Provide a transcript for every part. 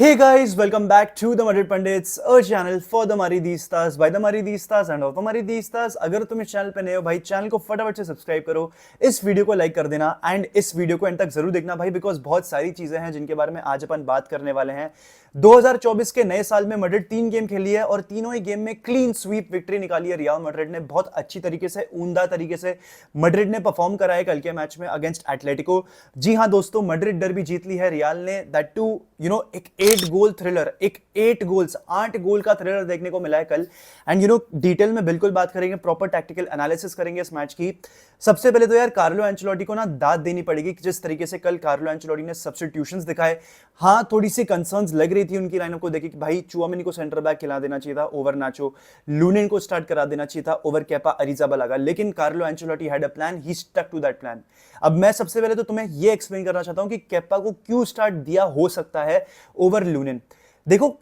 Hey guys, welcome back to the Madrid Pundits, a channel for the Madridistas by the Madridistas and of the Madridistas। अगर तुम इस channel पे नए हो भाई, चैनल को फटाफट से सब्सक्राइब करो, इस वीडियो को लाइक कर देना एंड इस वीडियो को एंड तक जरूर देखना भाई, बिकॉज बहुत सारी चीजें हैं जिनके बारे में आज अपन बात करने वाले हैं। 2024 के नए साल में मैड्रिड 3 गेम खेली है और तीनों ही गेम में क्लीन स्वीप विक्ट्री निकाली है रियल मैड्रिड ने। बहुत अच्छी तरीके से, उम्दा तरीके से मैड्रिड ने परफॉर्म करा है कल के मैच में अगेंस्ट एटलेटिको। जी हाँ दोस्तों, मैड्रिड डर्बी जीत ली है रियल ने, दैट टू एक 8 गोल थ्रिलर, एक 8 गोल का थ्रिलर देखने को मिला है कल। एंड डिटेल में बिल्कुल बात करेंगे, प्रॉपर टैक्टिकल एनालिसिस करेंगे इस मैच की। सबसे पहले तो यार कार्लो एंचेलोटी को ना दाद देनी पड़ेगी कि जिस तरीके से कल कार्लो एंचेलोटी ने सब्स्टिट्यूशंस दिखाए। हाँ, थोड़ी सी कंसर्न्स लग रही थी उनकी लाइनअप को देखे कि भाई चुआमेनी को सेंटर बैक खिला देना चाहिए था ओवर नाचो, लूनिन को स्टार्ट करा देना चाहिए था ओवर केपा अरिजाबलागा, लेकिन Carlo Ancelotti had a plan, he stuck to that plan. अब मैं सबसे पहले तो तुम्हें यह एक्सप्लेन करना चाहता हूं कि केपा को क्यों स्टार्ट दिया हो सकता है ओवर लूनिन। देखो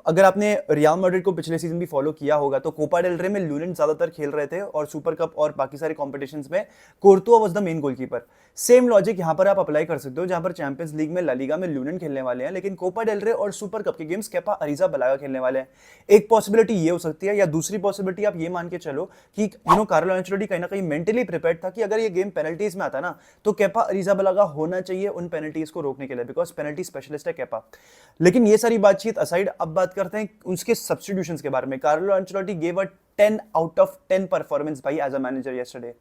अगर आपने रियल मैड्रिड को पिछले सीजन भी फॉलो किया होगा तो कोपा डेल रे में लूनिन ज्यादातर खेल रहे थे और सुपर कप और बाकी सारे कॉम्पिटिशंस में Courtois was the main goalkeeper. Same logic यहां पर आप अप्लाई कर सकते हो, जहां पर चैंपियंस लीग में ला लीगा में लूनिन खेलने वाले हैं, लेकिन कोपा डेल रे और सुपर कप के गेम्स केपा अरिजाबलागा खेलने वाले हैं। एक पॉसिबिलिटी ये हो सकती है, या दूसरी पॉसिबिलिटी आप ये मान के चलो कि कार्लो एंचेलोटी कहीं ना कहीं मेंटली प्रिपेयर्ड था कि अगर ये गेम पेनल्टीज में आता ना तो केपा अरिजाबलागा होना चाहिए उन पेनल्टीज को रोकने के लिए, बिकॉज पेनल्टी स्पेशलिस्ट है केपा। लेकिन ये सारी बातचीत असाइड, अब बात करते हैं उसके सब्स्टिट्यूशंस के बारे में। Carlo Ancelotti gave a 10 out of 10 performance भाई एज अ मैनेजर यस्टरडे।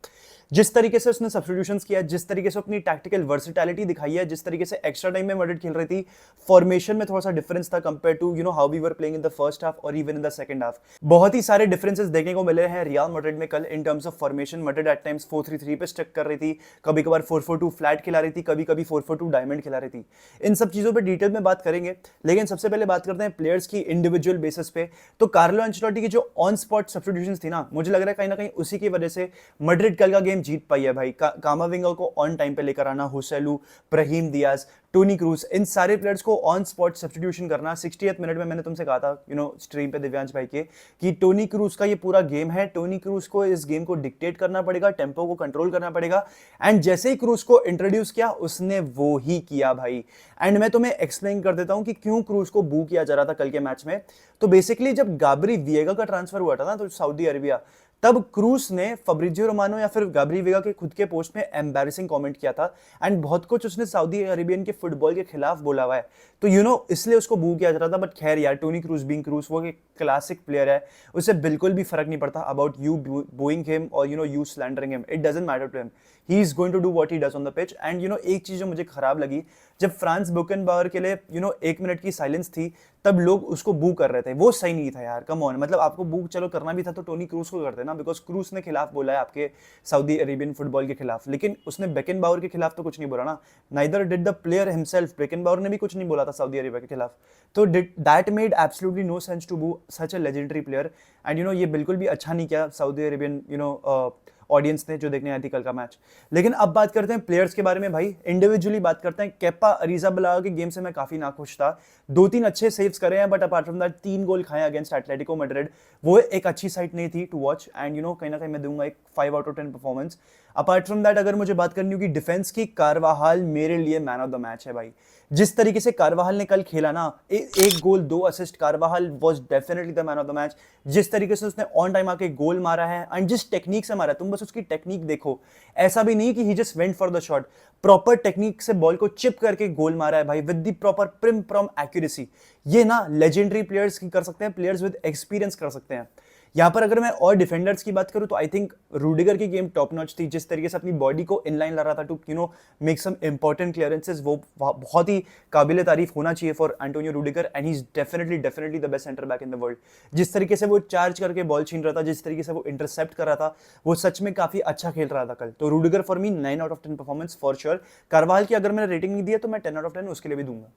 जिस तरीके से उसने सब्स्टिट्यूशंस किया, जिस तरीके से अपनी टैक्टिकल वर्सेटैलिटी दिखाई है, जिस तरीके से एक्स्ट्रा टाइम में मैड्रिड खेल रही थी, फॉर्मेशन में थोड़ा सा डिफरेंस था compare to how we were playing in the first half और even in the second half. बहुत ही सारे डिफरेंसेस देखने को मिले हैं रियल मैड्रिड में कल in terms of formation. Madrid at times 4-3-3 पे स्टिक कर रही थी, कभी कभार 4-4-2 फ्लैट खिला रही थी, कभी कभी 4-4-2 डायमंड खिला रही थी। इन सब चीजों पर डिटेल में बात करेंगे, लेकिन सबसे पहले बात करते हैं प्लेयर्स की इंडिविजुअल बेसिस पे। तो कार्लो एंचेलोटी की जो ऑन स्पॉट सब्स्टिट्यूशंस थी ना, मुझे लग रहा है कहीं ना कहीं उसी की वजह से मैड्रिड कल का गेम जीत पाई है भाई। कामाविंगा को ऑन टाइम पे लेकर आना, हुसैलू, ब्राहीम दियाज, टोनी क्रूज, इन सारे प्लेयर्स को ऑन स्पॉट सब्स्टिट्यूशन करना। 60th मिनट में मैंने तुमसे कहा था स्ट्रीम पे दिव्यांश भाई के कि टोनी क्रूज का ये पूरा गेम है, टोनी क्रूज को इस गेम को डिक्टेट करना पड़ेगा, टेम्पो को कंट्रोल करना पड़ेगा। एंड जैसे ही क्रूज को इंट्रोड्यूस किया उसने वो ही किया भाई। एंड मैं तुम्हें एक्सप्लेन कर देता हूं कि क्यों क्रूज को बू किया जा रहा था कल के मैच में। तो बेसिकली जब गाब्री विएगा का ट्रांसफर हुआ था ना तो सऊदी अरेबिया, तब क्रूज ने फब्रिजियो रोमानो या फिर गाब्री वेगा के खुद के पोस्ट में एम्बैरेसिंग कमेंट किया था एंड बहुत कुछ उसने सऊदी अरेबियन के फुटबॉल के खिलाफ बोला हुआ है। तो इसलिए उसको बू किया जा रहा था। बट खैर यार, टोनी क्रूज बीइंग क्रूज, वो एक क्लासिक प्लेयर है, उसे बिल्कुल भी फर्क नहीं पड़ता अबाउट यू बूइंग हिम और you slandering him, it doesn't matter to him, he is going to do what he does on the pitch. And एक चीज जो मुझे खराब लगी, जब फ्रांस बुकेनबावर के लिए 1 मिनट की साइलेंस थी तब लोग उसको बू कर रहे थे, वो सही नहीं था यार। कम ऑन, मतलब आपको बू चलो करना भी था तो टोनी क्रूज को करते ना, बिकॉज क्रूज ने खिलाफ बोला है आपके सऊदी अरेबियन फुटबॉल के खिलाफ, लेकिन उसने बेकेनबावर के खिलाफ तो कुछ नहीं बोला ना। Neither did the player himself, Beckenbauer ने भी कुछ नहीं बोला था सऊदी अरेबिया के खिलाफ। तो that made absolutely no sense to boo such a legendary player. And ये बिल्कुल भी अच्छा नहीं किया सऊदी अरेबियन ऑडियंस ने जो देखने आई थी कल का मैच। लेकिन अब बात करते हैं प्लेयर्स के बारे में भाई, इंडिविजुअली बात करते हैं। केपा अरिजाबलागा के गेम से मैं काफी नाखुश था, 2-3 अच्छे सेव्स करे हैं, बट अपार्ट फ्रॉम दैट 3 गोल खाए अगेंस्ट एटलेटिको मैड्रिड, वो एक अच्छी साइट नहीं थी टू वॉच। एंड कहीं ना कहीं मैं दूंगा एक 5 out of 10 performance. Apart from that अगर मुझे बात करनी होगी डिफेंस की, कारवाहाल मेरे लिए मैन ऑफ द मैच है भाई। जिस तरीके से कारवाहाल ने कल खेला ना, एक गोल 2 assist, कारवाहाल was definitely the man of the match. जिस तरीके से उसने ऑन टाइम आके गोल मारा है एंड जिस टेक्निक से मारा है, तुम बस उसकी टेक्निक देखो, ऐसा भी नहीं कि he just went for the shot, proper technique से बॉल को चिप करके गोल मारा है भाई, विद द प्रॉपर प्रिम प्रॉम एक्यूरेसी। ये ना लेजेंडरी प्लेयर्स की कर सकते हैं, प्लेयर्स विद एक्सपीरियंस कर सकते हैं। यहां पर अगर मैं और डिफेंडर्स की बात करूं तो आई थिंक रूडिगर की गेम टॉप नॉच थी, जिस तरीके से अपनी बॉडी को इनलाइन ला रहा था to make some important clearances, वो बहुत ही काबिल तारीफ होना चाहिए for Antonio Rudiger. And he is definitely the best centre back in the world. जिस तरीके से वो चार्ज करके बॉल छीन रहा था, जिस तरीके से वो इंटरसेप्ट कर रहा था, वो सच में काफी अच्छा खेल रहा था कल। तो Rudiger for me 9 out of 10 performance for sure. Karwal की अगर मैंने रेटिंग नहीं दी है तो मैं 10 आउट ऑफ 10 उसके लिए भी दूंगा।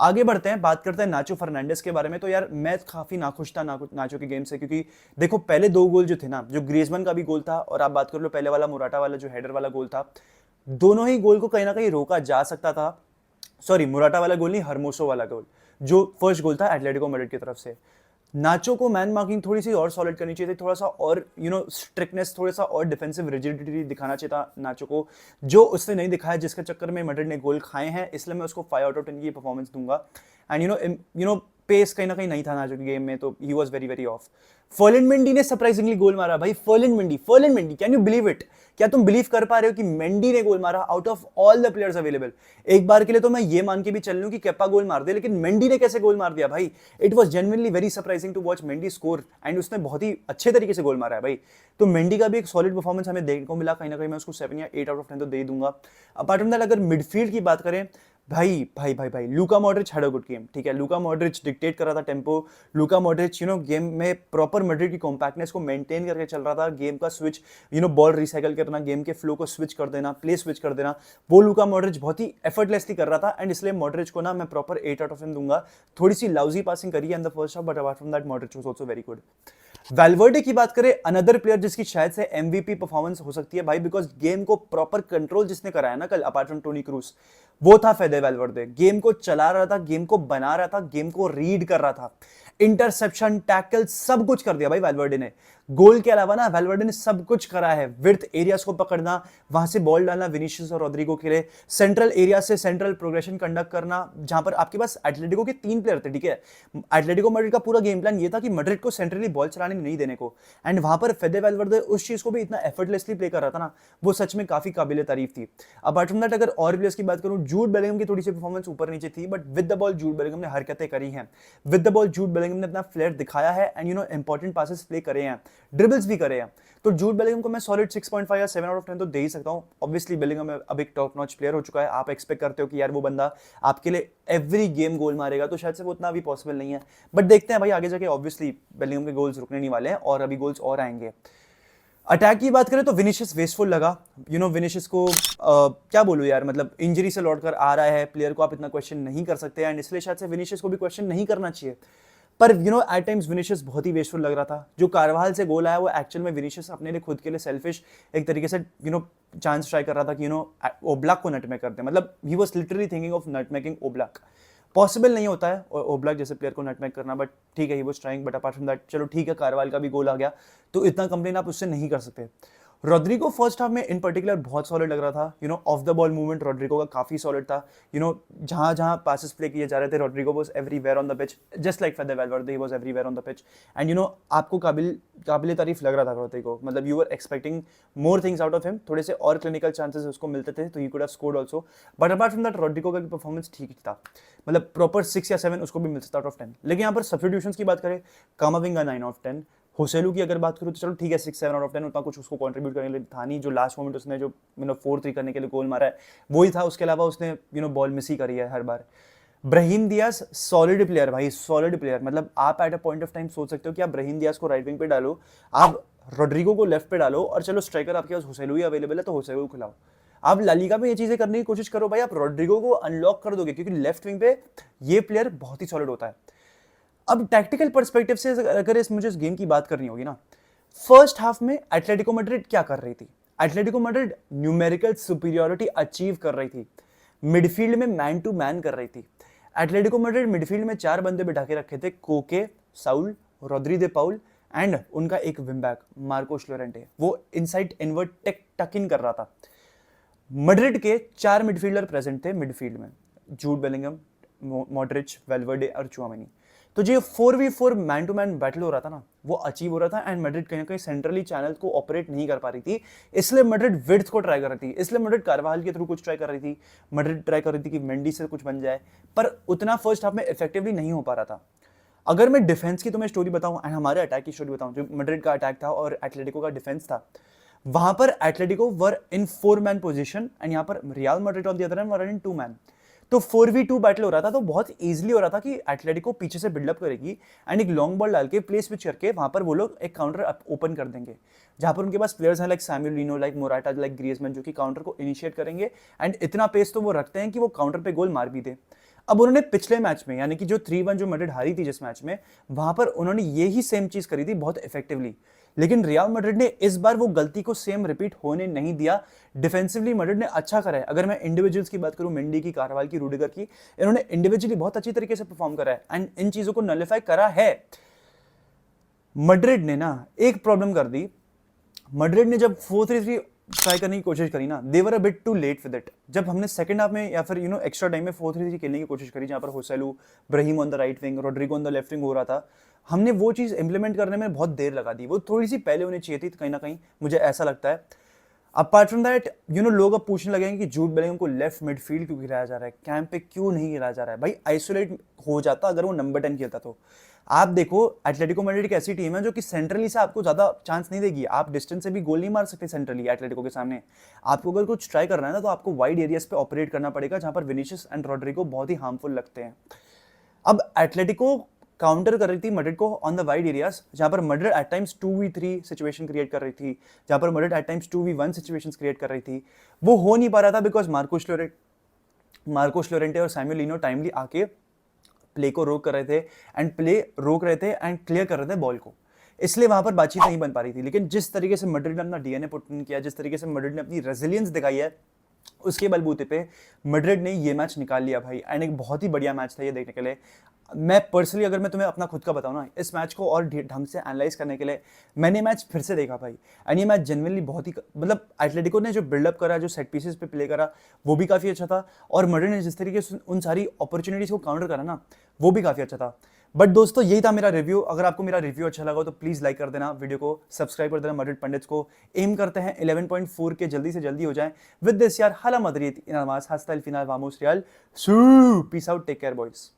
आगे बढ़ते हैं, बात करते हैं नाचो फर्नांडिस के बारे में। तो यार मैं काफी नाखुश था नाचो के गेम से, क्योंकि देखो पहले 2 गोल जो थे ना, जो ग्रीजमैन का भी गोल था और आप बात कर लो पहले वाला मुराटा वाला जो हेडर वाला गोल था, दोनों ही गोल को कहीं ना कहीं रोका जा सकता था। सॉरी, मुराटा वाला गोल नहीं, हरमोसो वाला गोल जो फर्स्ट गोल था एटलेटिको मैड्रिड की तरफ से। नाचो को मैन मार्किंग थोड़ी सी और सॉलिड करनी चाहिए थी, थोड़ा सा और स्ट्रिक्टनेस, थोड़ा सा और डिफेंसिव रिजिडिटी दिखाना चाहिए था नाचो को, जो उसने नहीं दिखाया, जिसके चक्कर में मैड्रिड ने गोल खाए हैं। इसलिए मैं उसको 5 आउट ऑफ 10 की परफॉर्मेंस दूंगा। एंड पेस कहीं ना कहीं नहीं था नाचो के गेम में, तो he was very very off. Ferland Mendy ने सरप्राइजिंगली गोल मारा भाई। Ferland Mendy, can you believe it? क्या तुम बिलीव कर पा रहे हो कि मेंडी ने गोल मारा out of all the players available? एक बार के लिए तो मैं ये मान के भी चल लूं कि केपा गोल मार दे, लेकिन मेंडी ने कैसे गोल मार दिया भाई? It was genuinely very surprising to watch Mendy score, and उसने बहुत ही अच्छे तरीके से गोल मारा है भाई। तो मेंडी का भी एक सॉलिड परफॉर्मेंस हमें देखने को मिला, कहीं ना कहीं मैं उसको 7 या 8 आउट ऑफ 10 तो दे दूंगा। अपार्ट फ्रॉम दैट, अगर मिडफील्ड की बात करें, भाई भाई भाई भाई Luka Modric had a good game, ठीक है। लूका मॉड्रिच डिक्टेट कर रहा था टेम्पो। लूका मॉड्रिच गेम में प्रॉपर मैड्रिड की कॉम्पैक्टनेस को मेंटेन करके चल रहा था। गेम का स्विच, बॉल रिसाइकल करना, गेम के फ्लो को स्विच कर देना, प्ले स्विच कर देना, वो लूका मॉड्रिच बहुत ही एफर्टलेसली कर रहा था। एंड इसलिए मॉड्रिच को ना मैं प्रॉपर 8 आउट ऑफ 10 दूंगा। थोड़ी सी लाउजी पासिंग करी है in the first half, but apart from that Modric was also very good. Valverde की बात करें, अनदर प्लेयर जिसकी शायद से एमवीपी परफॉर्मेंस हो सकती है भाई, बिकॉज गेम को प्रॉपर कंट्रोल जिसने कराया ना कल, अपार्ट फ्रॉम टोनी क्रूस, वो था फेदे वैल्वर्डे। गेम को चला रहा था, गेम को बना रहा था, गेम को रीड कर रहा था। इंटरसेप्शन, टैकल, सब कुछ कर दिया भाई वैल्वर्डे ने। गोल के अलावा ना वैल्वर्डे ने सब कुछ करा है। विड्थ एरियाज को पकड़ना, वहां से बॉल डालना विनीशियस और रोड्रिगो के लिए, सेंट्रल एरिया से सेंट्रल प्रोग्रेशन कंडक्ट करना, जहां पर आपके पास एटलेटिको के 3 प्लेयर थे, ठीक है। एटलेटिको मैड्रिड का पूरा गेम प्लान ये था कि मैड्रिड को सेंट्रली बॉल चलाने नहीं देने को, एंड वहां पर फेदे वैल्वर्डे उस चीज को भी इतना एफर्टलेसली प्ले कर रहा था ना, वो सच में काफी काबिले तारीफ थी। अपार्ट फ्रॉम दैट, अगर और प्लेयर्स की बात करूं, जूड बेलिंगम की थोड़ी सी परफॉर्मेंस ऊपर नीचे थी, but with the ball Jude Bellingham ने हरकतें करी हैं। With the ball Jude Bellingham ने अपना फ्लेयर दिखाया है, एंड इंपॉर्टेंट पासेस प्ले करे हैं, ड्रिबल्स भी करे हैं। तो जूड बेलिंगम को मैं सॉलिड 6.5 या 7 आउट ऑफ 10 तो दे ही सकता हूं। ऑब्वियसली बेलिंगम अब एक टॉप नॉच प्लेयर हो चुका है। आप एक्सपेक्ट करते हो कि यार वो बंदा आपके लिए एवरी गेम गोल मारेगा, तो शायद से वो उतना अभी पॉसिबल नहीं है, बट देखते हैं भाई आगे जाके। ऑब्वियसली बेलिंगम के गोल्स रुकने नहीं वाले हैं, और अभी गोल्स और आएंगे। अटैक की बात करें तो विनीशियस वेस्टफुल लगा। विनीशियस को क्या बोलूं यार, मतलब इंजरी से लौट कर आ रहा है, प्लेयर को आप इतना क्वेश्चन नहीं कर सकते, एंड इसलिए शायद से विनीशियस को भी क्वेश्चन नहीं करना चाहिए। पर एट टाइम्स विनीशियस बहुत ही वेस्टफुल लग रहा था। जो कारवाल से गोल आया वो एक्चुअल में विनीशियस अपने लिए खुद के लिए सेल्फिश एक तरीके से चांस ट्राई कर रहा था कि ओब्लाक को नटमेक करते, मतलब he was literally thinking of nutmegging Oblak. Possible नहीं होता है ओब्लाक जैसे प्लेयर को नटमेक करना, बट ठीक है, he was trying. But apart from that, चलो ठीक है, कारवाल का भी गोल आ गया, तो इतना कंप्लेन आप उससे नहीं कर सकते। रोड्रिगो फर्स्ट हाफ में इन पर्टिकुलर बहुत सॉलिड लग रहा था। Off the ball movement Rodrygo का काफी सॉलिड था। जहां जहां पासेस प्ले किए जा रहे थे, Rodrigo was everywhere on the pitch, just like Fede Valverde, he was everywhere on the pitch. And आपको काबिल तारीफ लग रहा था रोड्रिगो, मतलब you were expecting more things out of him, थोड़े से और क्लिनिकल चांसेस उसको मिलते थे, तो he could have scored also. But apart from that, Rodrigo का परफॉर्मेंस ठीक था, मतलब प्रॉपर 6 या 7 उसको भी मिल सकता आउट ऑफ 10। लेकिन यहाँ पर सब्स्टिट्यूशंस की बात करें, कामाविंगा 9 आउट ऑफ 10, होसेलू की अगर बात करूँ तो चलो ठीक है 6-7 आउट ऑफ 10, उतना कुछ उसको कंट्रीब्यूट करने के लिए था नहीं। जो लास्ट मोमेंट उसने जो 4-3 करने के लिए गोल मारा है वही था, उसके अलावा उसने बॉल मिस ही करी है हर बार। ब्राहीम दियाज सॉलिड प्लेयर भाई, सॉलिड प्लेयर, मतलब आप at a point of time सोच सकते हो कि आप ब्राहीम दियाज को राइट विंग पे डालो, आप रोड्रिगो को लेफ्ट पे डालो, और चलो स्ट्राइकर आपके पास होसेलू ही अवेलेबल है तो होसेलू को खिलाओ। आप ला लीगा में ये चीजें करने की कोशिश करो भाई, आप रोड्रिगो को अनलॉक कर दोगे, क्योंकि लेफ्ट विंग पे ये प्लेयर बहुत ही सॉलिड होता है। अब टैक्टिकल पर्सपेक्टिव से अगर मुझे इस गेम की बात करनी होगी ना, फर्स्ट हाफ में एटलेटिको मैड्रिड क्या कर रही थी? Atletico Madrid numerical superiority achieve कर रही थी, मिडफील्ड में मैन टू मैन कर रही थी। एटलेटिको मैड्रिड मिडफील्ड में 4 बंदे बिठा के रखे थे, कोके, साउल, रोद्री दे पाउल, एंड उनका एक विंग मार्कोस लोरेंटे, वो इनसाइड इनवर्ट टक इन कर रहा था। मैड्रिड के 4 मिडफील्डर प्रेजेंट थे मिडफील्ड में, जूड बेलिंगम, मॉड्रिच, वेल्वर्डे और चुआमेनी। तो जो 4v4 man to man battle हो रहा था ना, वो अचीव हो रहा था, एंड मैड्रिड कहीं ना कहीं सेंट्रली चैनल को ऑपरेट नहीं कर पा रही थी, इसलिए मैड्रिड विड्थ को ट्राई कर रही थी, इसलिए मैड्रिड कारवाल के थ्रू कुछ ट्राई कर रही थी, मैड्रिड ट्राई कर रही थी कि मेंडी से कुछ बन जाए, पर उतना फर्स्ट हाफ में इफेक्टिवली नहीं हो पा रहा था। अगर मैं डिफेंस की तुम्हें स्टोरी बताऊं एंड हमारे अटैक की स्टोरी बताऊं, जो मैड्रिड का अटैक था और एटलेटिको का डिफेंस था, वहां पर Atletico were in 4 man position, and यहां पर real Madrid on the other hand were in 2 man. तो 4v2 बैटल हो रहा था, तो बहुत इजीली हो रहा था कि एटलेटिको पीछे से बिल्डअप करेगी एंड एक लॉन्ग बॉल डाल के प्ले स्विच करके वहां पर वो लोग एक काउंटर ओपन कर देंगे, जहां पर उनके पास प्लेयर्स हैं like Samuel Lino, like Morata, like Griezmann, जो कि काउंटर को इनिशिएट करेंगे, एंड इतना पेस तो वो रखते हैं कि वो काउंटर पे गोल मार भी दे। अब उन्होंने पिछले मैच में, यानी कि जो 3-1 जो मैड्रिड हारी थी जिस मैच में, वहां पर उन्होंने यही सेम चीज करी थी बहुत इफेक्टिवली, लेकिन रियल मैड्रिड ने इस बार वो गलती को सेम रिपीट होने नहीं दिया। डिफेंसिवली मैड्रिड ने अच्छा करा है। अगर मैं इंडिविजुअल्स की बात करूं, मेंडी की, कारवाल की, रूडिगर की, इन्होंने इंडिविजुअली बहुत अच्छी तरीके से परफॉर्म करा है एंड इन चीजों को नलिफाई करा है। मैड्रिड ने ना एक प्रॉब्लम कर दी। मैड्रिड ने जब 4-3-3 ट्राई करने की कोशिश करी ना, they were a bit too late with it. जब हमने सेकंड हाफ में या फिर एक्स्ट्रा टाइम में 4-3-3 खेलने की कोशिश करी, जहां पर Joselu, Brahim on the right wing, Rodrigo on the left wing हो रहा था, हमने वो चीज़ इंप्लीमेंट करने में बहुत देर लगा दी। वो थोड़ी सी पहले होनी चाहिए थी कहीं ना कहीं, मुझे ऐसा लगता है। अपार्ट फ्रॉम दैट लोग अब पूछने लगेंगे कि जूड बेलिंगम को लेफ्ट मिडफील्ड क्यों गिराया जा रहा है, कैंप पे क्यों नहीं गिराया जा रहा है। भाई आइसोलेट हो जाता अगर वो नंबर 10 खेलता तो। आप देखो एटलेटिको मैड्रिड एक ऐसी टीम है जो कि सेंट्रली से आपको ज्यादा चांस नहीं देगी। आप डिस्टेंस से भी गोल नहीं मार सकते सेंट्रली एटलेटिको के सामने। आपको अगर कुछ ट्राई करना है ना, तो आपको वाइड एरियाज पे ऑपरेट करना पड़ेगा, जहां पर विनीशियस एंड रोड्रिगो बहुत ही हार्मफुल लगते हैं। अब एटलेटिको काउंटर कर रही थी मैड्रिड को ऑन द वाइड एरियाज, जहां पर Madrid at times 2v3 situation create कर रही थी, जहां पर Madrid at times 2v1 situations create कर रही थी। वो हो नहीं पा रहा था बिकॉज मार्कोस लोरेंटे और सैमुअल लीनो टाइमली आके प्ले को रोक कर रहे थे एंड क्लियर कर रहे थे बॉल को, इसलिए वहां पर बातचीत नहीं बन पा रही थी। लेकिन जिस तरीके से मैड्रिड ने अपना डीएनए पुट इन किया, जिस तरीके से मैड्रिड ने अपनी रेजिलियंस दिखाई है, उसके बलबूते पे मैड्रिड ने ये मैच निकाल लिया भाई। एंड एक बहुत ही बढ़िया मैच था ये देखने के लिए। मैं पर्सनली अगर मैं तुम्हें अपना खुद का बताऊं ना, इस मैच को और ढंग से एनालाइज करने के लिए मैंने मैच फिर से देखा भाई। एंड ये मैच जेन्युइनली बहुत ही मतलब एटलेटिको ने जो बिल्डअप करा, जो सेट पीसेस पे प्ले करा, वो भी काफ़ी अच्छा था। और मैड्रिड ने जिस तरीके से उन सारी अपॉर्चुनिटीज़ को काउंटर करा ना, वो भी काफ़ी अच्छा था। बट दोस्तों यही था मेरा रिव्यू। अगर आपको मेरा रिव्यू अच्छा लगा तो प्लीज़ लाइक कर देना, वीडियो को सब्सक्राइब कर देना मैड्रिड पंडित्स को। एम करते हैं 11.4 के जल्दी से जल्दी हो जाएं। विद दिस यार हाला मदरिद इन अल्मास हस्ता अल फिनाल वामोस रियल सू peace out, take care boys.